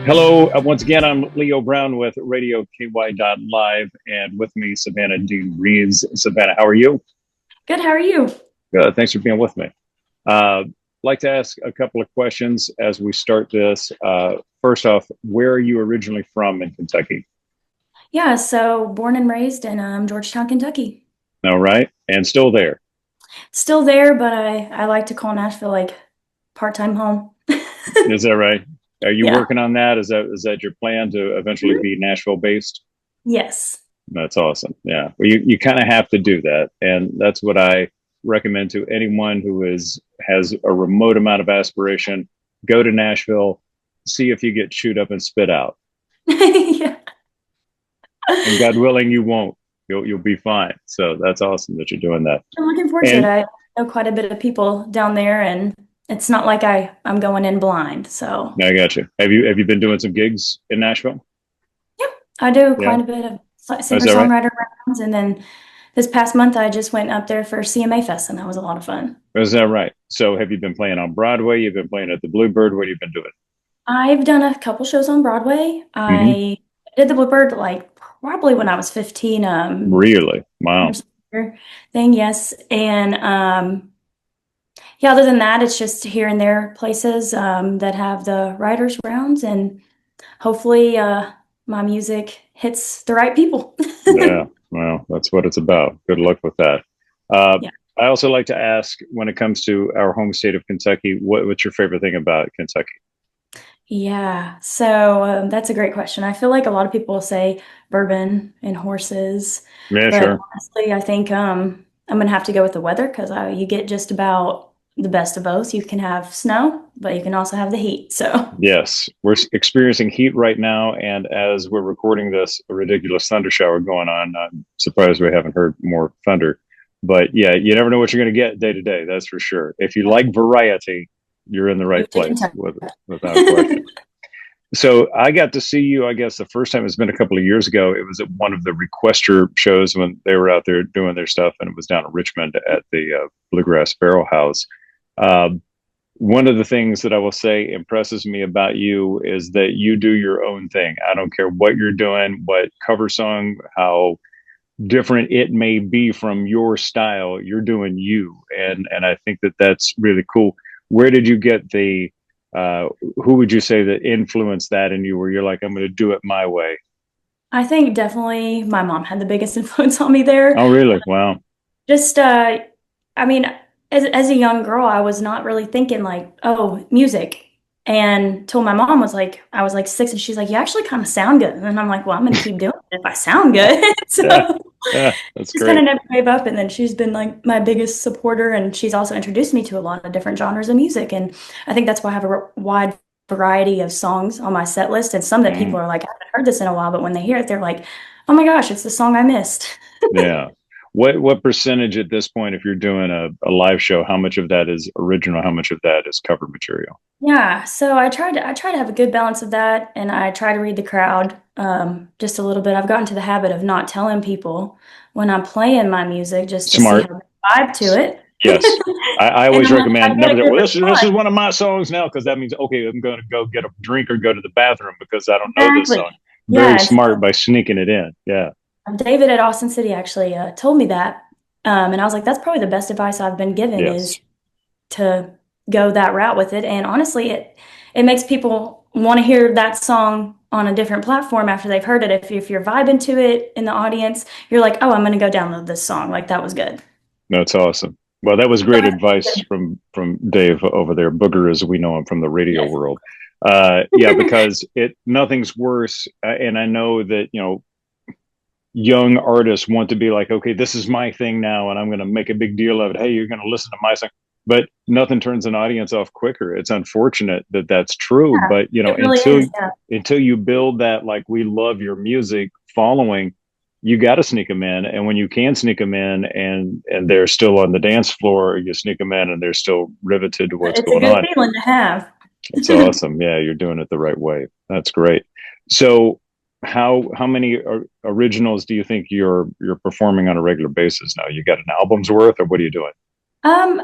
Hello, once again, I'm Leo Brown with RadioKY.live, and with me, Savannah Dean Reeves. Savannah, how are you? Good. How are you? Good. Thanks for being with me. Like to ask a couple of questions as we start this. First off, where are you originally from in Kentucky? Yeah, so born and raised in Georgetown, Kentucky. All right, and still there. Still there, but I like to call Nashville like part-time home. Is that right? Are you Yeah. working on that? Is that your plan to eventually Mhm. be Nashville based? Yes. That's awesome. Yeah. Well, you kind of have to do that. And that's what I recommend to anyone who has a remote amount of aspiration. Go to Nashville, see if you get chewed up and spit out. Yeah. And God willing, you won't. You'll be fine. So that's awesome that you're doing that. I'm looking forward to it. And I know quite a bit of people down there, and it's not like I'm going in blind. So I got you. Have you been doing some gigs in Nashville? yeah, I do Yeah. quite a bit of Is that right? singer-songwriter rounds, and then this past month I just went up there for CMA Fest, and that was a lot of fun. Is that right? So have you been playing on Broadway? You've been playing at the Bluebird. What have you been doing? I've done a couple shows on Broadway. Hmm. I did the Bluebird like probably when I was 15, Really? Wow. thing, yes. And yeah, other than that, it's just here and there places that have the writers rounds, and hopefully my music hits the right people. Yeah, well, that's what it's about. Good luck with that. Uh, Yeah. I also like to ask, when it comes to our home state of Kentucky, what's your favorite thing about Kentucky? Yeah. So that's a great question. I feel like a lot of people say bourbon and horses, Yeah, but sure. honestly, I think I'm gonna have to go with the weather because you get just about the best of both. You can have snow, but you can also have the heat. So Yes, we're experiencing heat right now, and as we're recording this, a ridiculous thunder shower going on. I'm surprised we haven't heard more thunder. But yeah, you never know what you're going to get day to day. That's for sure. If you like variety, you're in the right move to place, Kentucky. without a question. So I got to see you, I guess the first time, it's been a couple of years ago. It was at one of the Requester shows when they were out there doing their stuff, and it was down in Richmond at the Bluegrass Barrel House. Um, one of the things that I will say impresses me about you is that you do your own thing. I don't care what you're doing, what cover song, how different it may be from your style, you're doing you. And I think that that's really cool. Where did you get the uh, who would you say that influenced that in you, where you're like, I'm going to do it my way? I think definitely my mom had the biggest influence on me there. Oh, really? Wow. Just, I mean, as a young girl, I was not really thinking like, oh, music. And till my mom was like, I was like 6, and she's like, you actually kind of sound good. And I'm like, well, I'm gonna keep doing it if I sound good. Yeah. So Yeah. That's she's kind of great. never gave up. And then she's been like my biggest supporter, and she's also introduced me to a lot of different genres of music. And I think that's why I have a wide variety of songs on my set list. And some that Mhm. people are like, I haven't heard this in a while, but when they hear it, they're like, oh my gosh, it's the song I missed. Yeah. What percentage at this point, if you're doing a live show, how much of that is original? How much of that is cover material? Yeah, so I try to have a good balance of that, and I try to read the crowd just a little bit. I've gotten to the habit of not telling people when I'm playing my music just to see Smart. how they vibe to it. Yes. I And always then if I recommend get never a say, good well, this is response, one of my songs now, because that means, okay, I'm going to go get a drink or go to the bathroom because I don't know this exactly. song. Very Yeah, and smart by sneaking it in. Yeah. David at Austin City actually told me that, and I was like, that's probably the best advice I've been given is Yes. to go that route with it. And honestly, it makes people want to hear that song on a different platform after they've heard it. If you're vibing to it in the audience, you're like, oh, I'm going to go download this song. Like that was good. That's awesome. Well, that was So great advice from Dave over there, Booger, as we know him from the radio yes. world. Yeah, because it nothing's worse, and I know that young artists want to be like, okay, this is my thing now, and I'm going to make a big deal of it. Hey, you're going to listen to my song, but nothing turns an audience off quicker. It's unfortunate that that's true, Yeah, but it really until is. Yeah. until you build that, like, we love your music following, you got to sneak them in. And when you can sneak them in, and they're still on the dance floor, you sneak them in, and they're still riveted to what's It's a going good on. feeling to have. That's awesome. Yeah, you're doing it the right way. That's great. So, how many originals do you think you're performing on a regular basis now? You got an album's worth, or what are you doing? Um,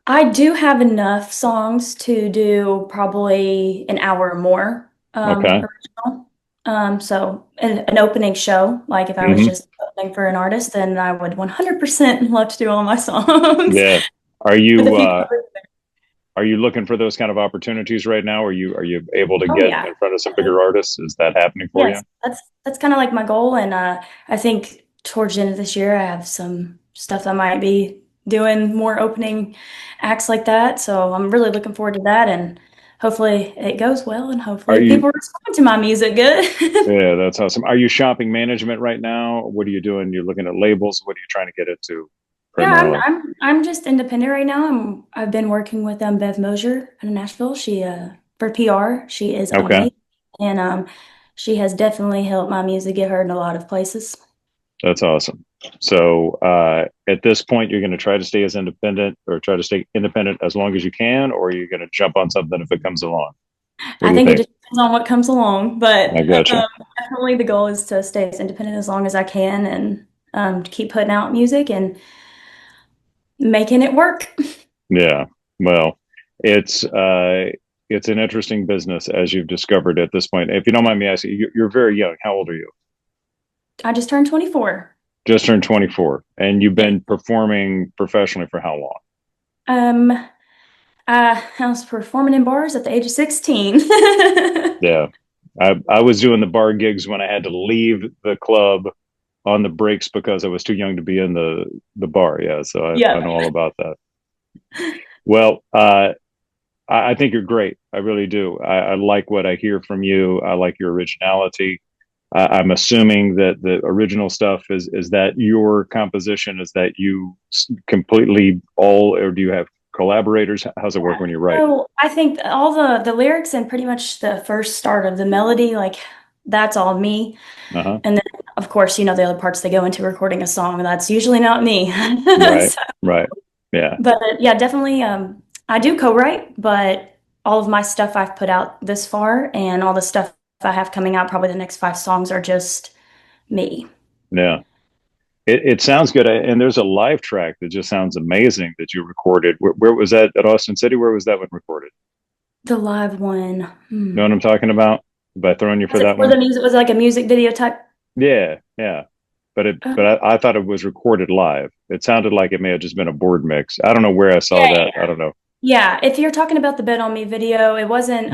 I do have enough songs to do probably an hour or more. Okay. original. So an opening show, like if I was Hmm. just opening for an artist, then I would 100% love to do all my songs Yeah. Are with a you few uh, covers. are you looking for those kind of opportunities right now? Are you able to Oh get yeah. in front of some bigger artists? Is that happening for you? Yes, that's kind of like my goal, and I think towards the end of this year, I have some stuff I might be doing more opening acts like that. So I'm really looking forward to that, and hopefully it goes well, and Are hopefully you? people respond to my music good. Yeah, that's awesome. Are you shopping management right now? What are you doing? You're looking at labels. What are you trying to get into Yeah, primarily? I'm just independent right now. I've been working with Bev Mosier in Nashville. She for PR, she is Okay, amazing, and she has definitely helped my music get heard in a lot of places. that's awesome. So at this point, you're going to try to stay as independent or try to stay independent as long as you can, or you're going to jump on something if it comes along. What I do you think it think? just depends on what comes along, I but gotcha. definitely the goal is to stay as independent as long as I can and to keep putting out music and making it work. Yeah. Well, it's uh, it's an interesting business as you've discovered at this point. If you don't mind me asking, you're very young. How old are you? I just turned 24. Just turned 24, and you've Yeah. been performing professionally for how long? Um, I was performing in bars at the age of 16. Yeah. I was doing the bar gigs when I had to leave the club on the breaks because I was too young to be in the bar. Yeah, so I Yeah. know all about that. Well, I think you're great. I really do. I like what I hear from you. I like your originality. I'm assuming that the original stuff is that your composition, is that you completely all, or do you have collaborators? How's it work when you write? So I think all the lyrics and pretty much the first start of the melody, like that's all me. Uh-huh. And then of course, the other parts that go into recording a song, that's usually not me. Right. So, Right. Yeah. but yeah, definitely I do co-write, but all of my stuff I've put out this far and all the stuff I have coming out, probably the next 5 songs are just me. Yeah. It sounds good, and there's a live track that just sounds amazing that you recorded. Where was that, at Austin City? Where was that one recorded? The live one. Know what I'm talking about? By throwing you for Was it that for one? the music? Was it like a music video type? Yeah, yeah. But Um, I thought it was recorded live. It sounded like it may have just been a board mix. I don't know where I saw yeah, that. I yeah. don't know. Yeah, if you're talking about the Bet on Me video, it wasn't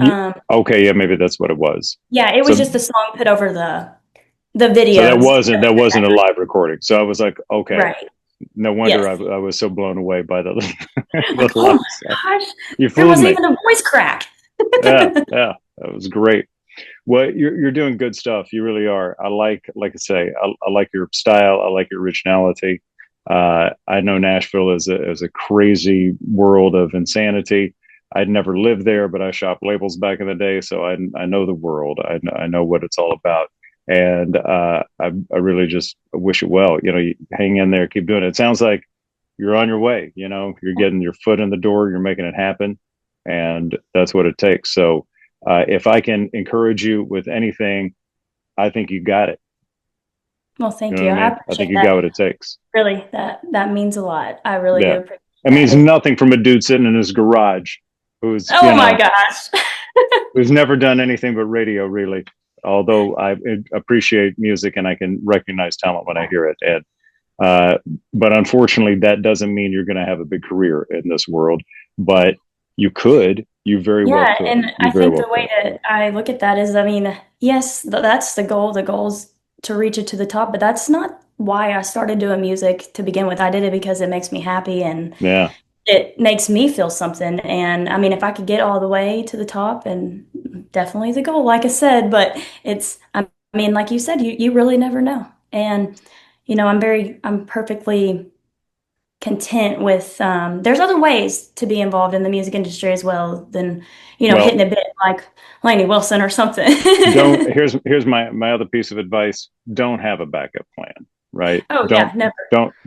Okay, yeah, maybe that's what it was. yeah, it was So just a song put over the so video instead of that the wasn't a background. live recording. So I was like, okay, Right. no wonder Yes. I was so blown away by the the Like, live oh stuff. my gosh, You there fooled wasn't me. even a voice crack. Yeah, yeah, that was great. Well, you're doing good stuff. You really are. Like I say, I like your style. I like your originality. I know Nashville is a crazy world of insanity. I'd never lived there, but I shopped labels back in the day, so I know the world. I know what it's all about, and I really just wish it well. You hang in there, keep doing it. It sounds like you're on your way. You're getting your foot in the door. You're making it happen, and that's what it takes. So if I can encourage you with anything, I think you got it. Well, You thank know what you. I I mean? I appreciate think you got that. what it takes. Really, that means a lot. I really do Yeah. appreciate It that. means nothing from a dude sitting in his garage who's, Oh my gosh. who's never done anything but radio, really. Although I appreciate music and I can recognize talent when I hear it. Uh, but unfortunately, that doesn't mean you're going to have a big career in this world. But you could. You very well Yeah, could. and You I very think well the way could. that I look at that is, I mean, yes, that's the goal. The goal is to reach it to the top, but that's not why I started doing music to begin with. I did it because it makes me happy and Yeah. it makes me feel something. And I mean, if I could get all the way to the top, and definitely the goal, like I said, but I mean, like you said, you really never know. And, I'm perfectly content with there's other ways to be involved in the music industry as well than Well, hitting a bit like Lainey Wilson or something. don't here's my other piece of advice. Don't have a backup plan, right? Oh yeah, don't never.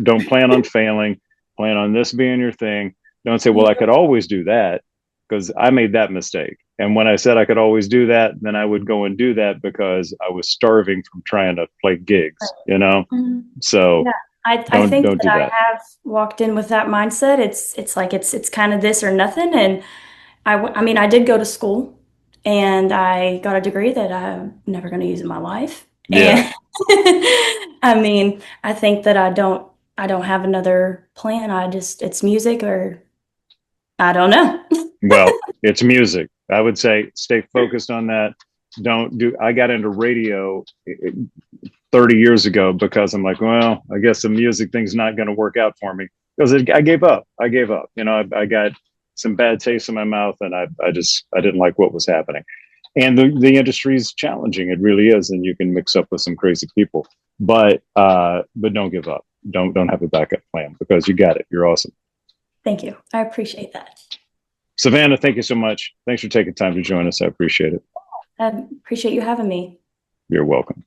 don't plan on failing. Plan on this being your thing. Don't say, well, I Yep. could always do that, because I made that mistake. And when I said I could always do that, then I would go and do that because I was starving from trying to play gigs. Mhm. So Yeah, I think don't that do I that. have walked in with that mindset. It's like it's kind of this or nothing, and I mean I did go to school and I got a degree that I'm never going to use in my life. Yeah. And I mean, I think that I don't have another plan. It's music or I don't know. Well, it's music. I would say stay focused on that. I got into radio 30 years ago because I'm like, well, I guess the music thing's not going to work out for me because I gave up. I gave up. I got some bad taste in my mouth, and I didn't like what was happening. And the industry is challenging. It really is, and you can mix up with some crazy people. But don't give up. Don't have a backup plan because you got it. You're awesome. Thank you. I appreciate that. Savannah, thank you so much. Thanks for taking time to join us. I appreciate it. I appreciate you having me. You're welcome.